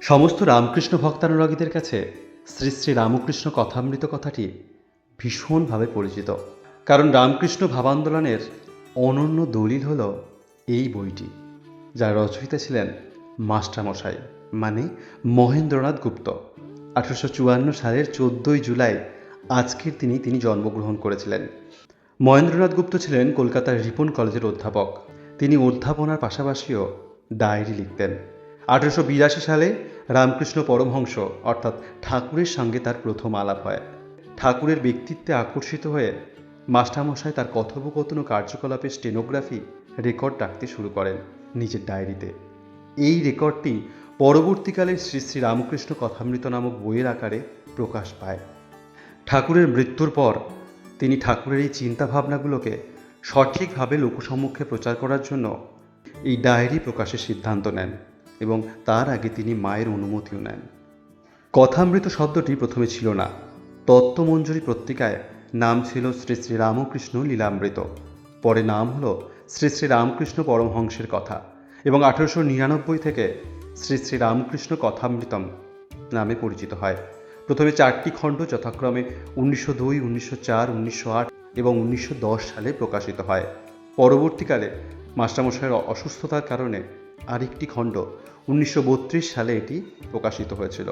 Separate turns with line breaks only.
সমস্ত রামকৃষ্ণ ভক্তানুরাগীদের কাছে শ্রী শ্রী রামকৃষ্ণ কথামৃত কথাটি ভীষণভাবে পরিচিত। কারণ রামকৃষ্ণ ভাবান্দোলনের অনন্য দলিল হল এই বইটি, যার রচয়িতা ছিলেন মাস্টারমশাই মানে মহেন্দ্রনাথ গুপ্ত। 1854 সালের 14ই জুলাই আজকের দিনেই তিনি জন্মগ্রহণ করেছিলেন। মহেন্দ্রনাথ গুপ্ত ছিলেন কলকাতার রিপন কলেজের অধ্যাপক। তিনি অধ্যাপনার পাশাপাশিও ডায়েরি লিখতেন। 1882 সালে রামকৃষ্ণ পরমহংস অর্থাৎ ঠাকুরের সঙ্গে তার প্রথম আলাপ হয়। ঠাকুরের ব্যক্তিত্বে আকর্ষিত হয়ে মাস্টারমশাই তার কথোপকথন ও কার্যকলাপের স্টেনোগ্রাফি রেকর্ড রাখতে শুরু করেন নিজের ডায়েরিতে। এই রেকর্ডটি পরবর্তীকালে শ্রী শ্রী রামকৃষ্ণ কথামৃত নামক বইয়ের আকারে প্রকাশ পায়। ঠাকুরের মৃত্যুর পর তিনি ঠাকুরের এই চিন্তাভাবনাগুলোকে সঠিকভাবে লোকসম্মুখে প্রচার করার জন্য এই ডায়েরি প্রকাশের সিদ্ধান্ত নেন এবং তার আগে তিনি মায়ের অনুমতিও নেন। কথামৃত শব্দটি প্রথমে ছিল না। তত্ত্বমঞ্জরি পত্রিকায় নাম ছিল শ্রী শ্রী রামকৃষ্ণ লীলামৃত, পরে নাম হলো শ্রী শ্রী রামকৃষ্ণ পরমহংসের কথা এবং 1899 থেকে শ্রী শ্রী রামকৃষ্ণ কথামৃতম নামে পরিচিত হয়। প্রথমে 4টি খণ্ড যথাক্রমে 1902, 1904, 1908 এবং 1910 সালে প্রকাশিত হয়। পরবর্তীকালে মাস্টারমশাইয়ের অসুস্থতার কারণে আরেকটি খণ্ড 1932 সালে এটি প্রকাশিত হয়েছিল।